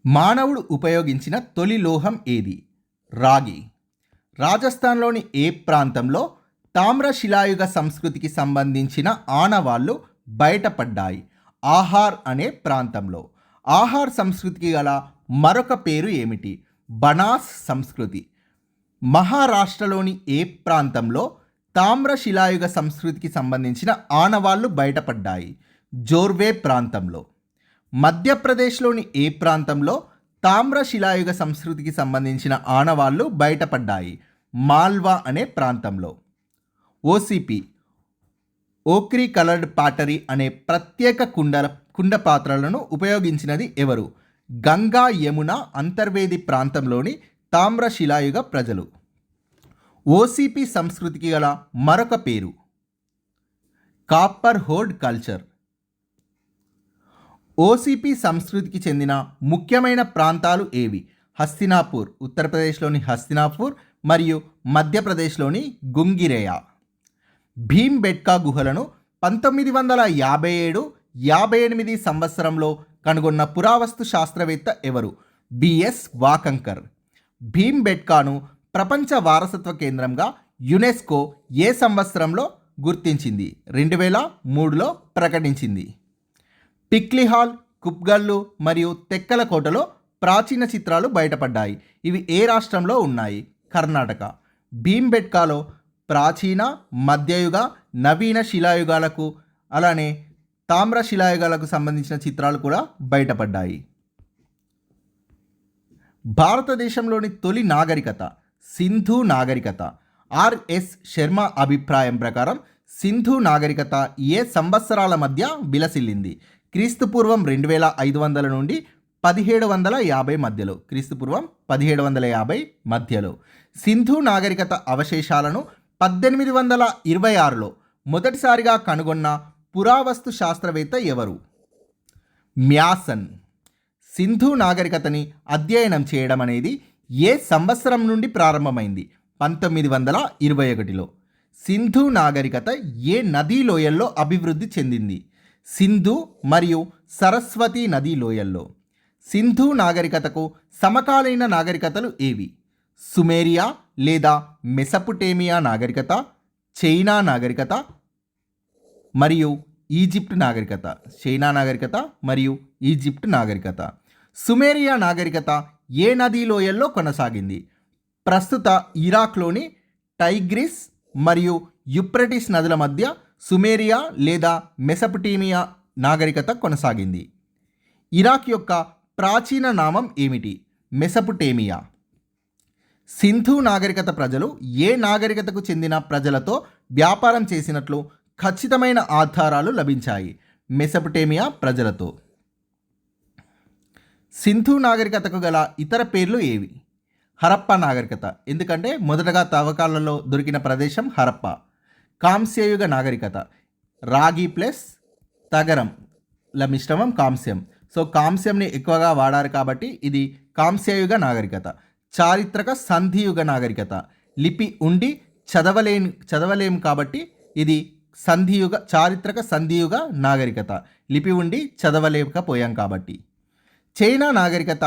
మానవుడు ఉపయోగించిన తొలి లోహం ఏది? రాగి. రాజస్థాన్లోని ఏ ప్రాంతంలో తామ్రశిలాయుగ సంస్కృతికి సంబంధించిన ఆనవాళ్లు బయటపడ్డాయి? ఆహార్ అనే ప్రాంతంలో. ఆహార్ సంస్కృతికి గల మరొక పేరు ఏమిటి? బనాస్ సంస్కృతి. మహారాష్ట్రలోని ఏ ప్రాంతంలో తామ్రశిలాయుగ సంస్కృతికి సంబంధించిన ఆనవాళ్లు బయటపడ్డాయి? జోర్వే ప్రాంతంలో. మధ్యప్రదేశ్లోని ఏ ప్రాంతంలో తామ్రశిలాయుగ సంస్కృతికి సంబంధించిన ఆనవాళ్లు బయటపడ్డాయి? మాల్వా అనే ప్రాంతంలో. ఓసిపి ఓక్రీ కలర్డ్ పాటరీ అనే ప్రత్యేక కుండ పాత్రలను ఉపయోగించినది ఎవరు? గంగా యమున అంతర్వేది ప్రాంతంలోని తామ్రశిలాయుగ ప్రజలు. ఓసిపి సంస్కృతికి గల మరొక పేరు కాపర్ హోర్డ్ కల్చర్. ఓసిపి సంస్కృతికి చెందిన ముఖ్యమైన ప్రాంతాలు ఏవి? హస్తినాపూర్, ఉత్తరప్రదేశ్లోని హస్తినాపూర్ మరియు మధ్యప్రదేశ్లోని గుంగిరేయా. భీంబెట్కా గుహలను 1957-58 సంవత్సరంలో కనుగొన్న పురావస్తు శాస్త్రవేత్త ఎవరు? బిఎస్ వాకంకర్. భీంబెట్కాను ప్రపంచ వారసత్వ కేంద్రంగా యునెస్కో ఏ సంవత్సరంలో గుర్తించింది? 2003లో ప్రకటించింది. పిక్లిహాల్, కుప్గల్లు మరియు తెక్కలకోటలో ప్రాచీన చిత్రాలు బయటపడ్డాయి. ఇవి ఏ రాష్ట్రంలో ఉన్నాయి? కర్ణాటక. భీంబెట్కాలో ప్రాచీన, మధ్యయుగ, నవీన శిలాయుగాలకు అలానే తామ్ర శిలాయుగాలకు సంబంధించిన చిత్రాలు కూడా బయటపడ్డాయి. భారతదేశంలోని తొలి నాగరికత సింధు నాగరికత. ఆర్ఎస్ శర్మ అభిప్రాయం ప్రకారం సింధు నాగరికత ఏ సంవత్సరాల మధ్య విలసిల్లింది? క్రీస్తుపూర్వం 2500 నుండి 1750 మధ్యలో. క్రీస్తుపూర్వం 1750 మధ్యలో. సింధు నాగరికత అవశేషాలను 1826లో మొదటిసారిగా కనుగొన్న పురావస్తు శాస్త్రవేత్త ఎవరు? మ్యాసన్. సింధు నాగరికతని అధ్యయనం చేయడం అనేది ఏ సంవత్సరం నుండి ప్రారంభమైంది? 1921లో. సింధు నాగరికత ఏ నదీ లోయల్లో అభివృద్ధి చెందింది? సింధు మరియు సరస్వతి నదీ లోయల్లో. సింధు నాగరికతకు సమకాలీన నాగరికతలు ఏవి? సుమేరియా లేదా మెసపుటేమియా నాగరికత, చైనా నాగరికత మరియు ఈజిప్ట్ నాగరికత. చైనా నాగరికత మరియు ఈజిప్ట్ నాగరికత. సుమేరియా నాగరికత ఏ నదీ లోయల్లో కొనసాగింది? ప్రస్తుత ఇరాక్లోని టైగ్రిస్ మరియు యుప్రటిస్ నదుల మధ్య సుమేరియా లేదా మెసపుటేమియా నాగరికత కొనసాగింది. ఇరాక్ యొక్క ప్రాచీన నామం ఏమిటి? మెసపుటేమియా. సింధు నాగరికత ప్రజలు ఏ నాగరికతకు చెందిన ప్రజలతో వ్యాపారం చేసినట్లు ఖచ్చితమైన ఆధారాలు లభించాయి? మెసపుటేమియా ప్రజలతో. సింధు నాగరికతకు గల ఇతర పేర్లు ఏవి? హరప్పా నాగరికత, ఎందుకంటే మొదటగా తవ్వకాలలో దొరికిన ప్రదేశం హరప్ప. కాంస్యయుగ నాగరికత, రాగి ప్లస్ తగరంల మిశ్రమం కాంస్యం. సో కాంస్యంని ఎక్కువగా వాడారు కాబట్టి ఇది కాంస్యయుగ నాగరికత. చారిత్రక సంధియుగ నాగరికత, లిపి ఉండి చదవలేము కాబట్టి ఇది చారిత్రక సంధియుగ నాగరికత. లిపి ఉండి చదవలేకపోయాం కాబట్టి. చైనా నాగరికత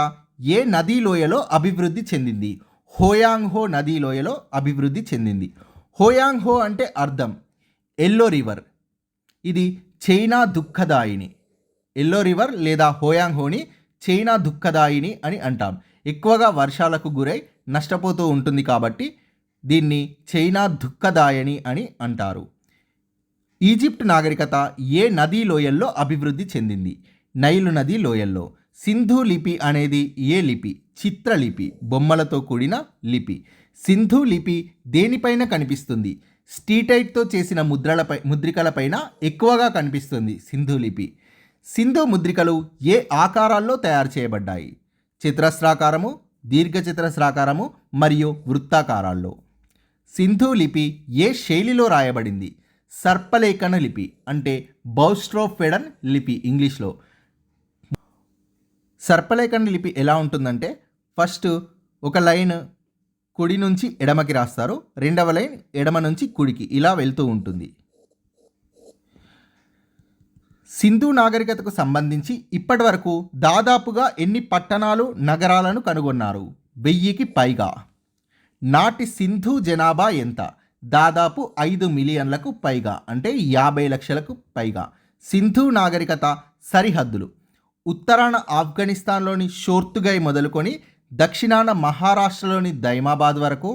ఏ నదీ లోయలో అభివృద్ధి చెందింది? హోయాంగ్హో నదీ లోయలో అభివృద్ధి చెందింది. హోయాంగ్హో అంటే అర్థం ఎల్లో రివర్. ఇది చైనా దుఃఖదాయిని. ఎల్లో రివర్ లేదా హోయాంగ్హోని చైనా దుఃఖదాయిని అని అంటాం. ఎక్కువగా వర్షాలకు గురై నష్టపోతూ ఉంటుంది కాబట్టి దీన్ని చైనా దుఃఖదాయని అని అంటారు. ఈజిప్ట్ నాగరికత ఏ నదీ లోయల్లో అభివృద్ధి చెందింది? నైలు నదీ లోయల్లో. సింధు లిపి అనేది ఏ లిపి? చిత్రలిపి, బొమ్మలతో కూడిన లిపి. సింధు లిపి దేనిపైన కనిపిస్తుంది? స్టీటైట్తో చేసిన ముద్రికలపైన ఎక్కువగా కనిపిస్తుంది సింధు లిపి. సింధు ముద్రికలు ఏ ఆకారాల్లో తయారు చేయబడ్డాయి? చతురస్రాకారము, దీర్ఘచతురస్రాకారము మరియు వృత్తాకారాల్లో. సింధు లిపి ఏ శైలిలో రాయబడింది? సర్పలేఖన లిపి అంటే బౌస్ట్రోఫెడన్ లిపి ఇంగ్లీష్లో. సర్పలేఖన లిపి ఎలా ఉంటుందంటే ఫస్ట్ ఒక లైన్ కుడి నుంచి ఎడమకి రాస్తారు, రెండవ లైన్ ఎడమ నుంచి కుడికి ఇలా వెళ్తూ ఉంటుంది. సింధు నాగరికతకు సంబంధించి ఇప్పటి వరకు దాదాపుగా ఎన్ని పట్టణాలు నగరాలను కనుగొన్నారు? 1000కి పైగా. నాటి సింధు జనాభా ఎంత? దాదాపు 5 మిలియన్లకు పైగా, అంటే 50 లక్షలకు పైగా. సింధు నాగరికత సరిహద్దులు: ఉత్తరాన ఆఫ్ఘనిస్తాన్లోని షోర్తుగై మొదలుకొని దక్షిణాన మహారాష్ట్రలోని దైమాబాద్ వరకు,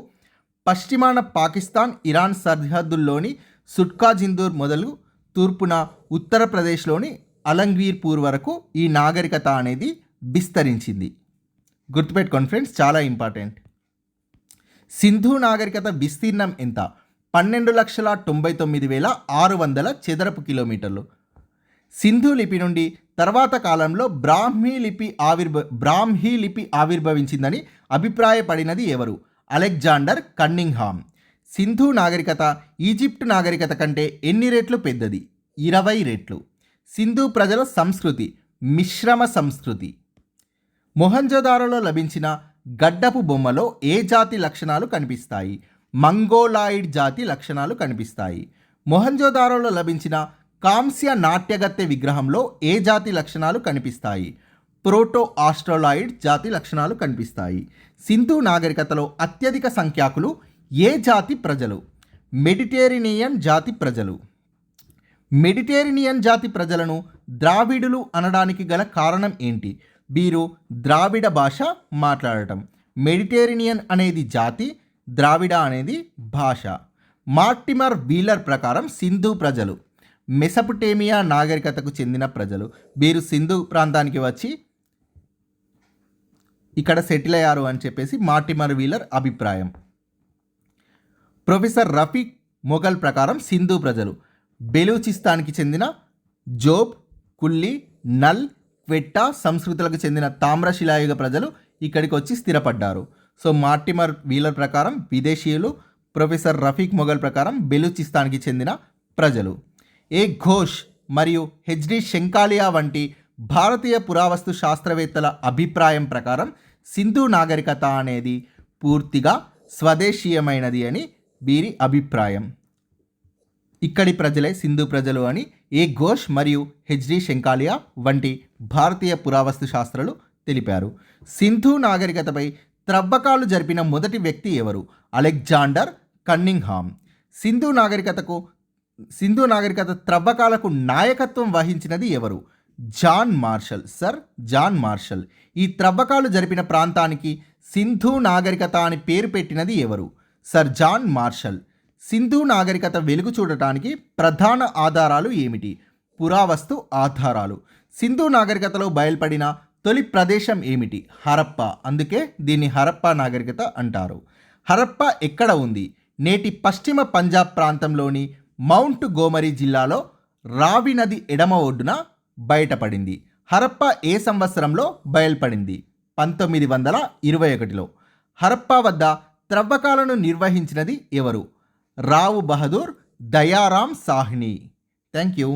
పశ్చిమాన పాకిస్తాన్ ఇరాన్ సరిహద్దుల్లోని సుట్కా జిందూర్ మొదలు తూర్పున ఉత్తరప్రదేశ్లోని అలంగ్వీర్పూర్ వరకు ఈ నాగరికత అనేది విస్తరించింది. గుర్తుపెట్టుకోండి ఫ్రెండ్స్, చాలా ఇంపార్టెంట్. సింధు నాగరికత విస్తీర్ణం ఎంత? 12,99,600 చదరపు కిలోమీటర్లు. సింధు లిపి నుండి తర్వాత కాలంలో బ్రాహ్మీ లిపి ఆవిర్భవించిందని అభిప్రాయపడినది ఎవరు? Alexander Cunningham. సింధు నాగరికత ఈజిప్ట్ నాగరికత కంటే ఎన్ని రెట్లు పెద్దది? 20 రెట్లు. సింధు ప్రజల సంస్కృతి మిశ్రమ సంస్కృతి. మొహంజోదారోలో లభించిన గడ్డపు బొమ్మలో ఏ జాతి లక్షణాలు కనిపిస్తాయి? మంగోలాయిడ్ జాతి లక్షణాలు కనిపిస్తాయి. మొహంజోదారోలో లభించిన కాంస్య నాట్యగత్తె విగ్రహంలో ఏ జాతి లక్షణాలు కనిపిస్తాయి? ప్రోటో ఆస్ట్రోలాయిడ్ జాతి లక్షణాలు కనిపిస్తాయి. సింధు నాగరికతలో అత్యధిక సంఖ్యాకులు ఏ జాతి ప్రజలు? మెడిటేరియనియన్ జాతి ప్రజలు. మెడిటేరియనియన్ జాతి ప్రజలను ద్రావిడులు అనడానికి గల కారణం ఏంటి? వీరు ద్రావిడ భాష మాట్లాడటం. మెడిటేరియనియన్ అనేది జాతి, ద్రావిడ అనేది భాష. మార్టిమర్ వీలర్ ప్రకారం సింధు ప్రజలు మెసపొటేమియా నాగరికతకు చెందిన ప్రజలు. వీరు సింధు ప్రాంతానికి వచ్చి ఇక్కడ సెటిల్ అయ్యారు అని చెప్పేసి మార్టిమర్ వీలర్ అభిప్రాయం. ప్రొఫెసర్ రఫీక్ మొఘల్ ప్రకారం సింధు ప్రజలు బెలూచిస్తాన్కి చెందిన జోబ్, కుల్లి, నల్, క్వెట్టా సంస్కృతులకు చెందిన తామ్రశిలాయుగ ప్రజలు ఇక్కడికి వచ్చి స్థిరపడ్డారు. సో మార్టిమర్ వీలర్ ప్రకారం విదేశీయులు, ప్రొఫెసర్ రఫీక్ మొఘల్ ప్రకారం బెలూచిస్తాన్కి చెందిన ప్రజలు. ఏ ఘోష్ మరియు హెచ్డి శంకాలియా వంటి భారతీయ పురావస్తు శాస్త్రవేత్తల అభిప్రాయం ప్రకారం సింధు నాగరికత అనేది పూర్తిగా స్వదేశీయమైనది అని వీరి అభిప్రాయం. ఇక్కడి ప్రజలే సింధు ప్రజలు అని ఏ ఘోష్ మరియు హెచ్డి శంకాలియా వంటి భారతీయ పురావస్తు శాస్త్రాలు తెలిపారు. సింధు నాగరికతపై త్రవ్వకాలు జరిపిన మొదటి వ్యక్తి ఎవరు? Alexander Cunningham. సింధు నాగరికత త్రవ్వకాలకు నాయకత్వం వహించినది ఎవరు? John Marshall, sir John Marshall. ఈ త్రవ్వకాలు జరిపిన ప్రాంతానికి సింధు నాగరికత అని పేరు పెట్టినది ఎవరు? Sir John martial. సింధు నాగరికత వెలుగు చూడటానికి ప్రధాన ఆధారాలు ఏమిటి? పురావస్తు ఆధారాలు. సింధు నాగరికతలో బయలుపడిన తొలి ప్రదేశం ఏమిటి? హరప్ప. అందుకే దీన్ని హరప్పా నాగరికత అంటారు. హరప్ప ఎక్కడ ఉంది? నేటి పశ్చిమ పంజాబ్ ప్రాంతంలోని మౌంట్ గోమరీ జిల్లాలో రావి నది ఎడమ ఒడ్డున బయటపడింది. హరప్ప ఏ సంవత్సరంలో బయలుపడింది? 1921లో. హరప్ప వద్ద త్రవ్వకాలను నిర్వహించినది ఎవరు? రావు బహదూర్ దయారాం సాహ్ని. Thank you.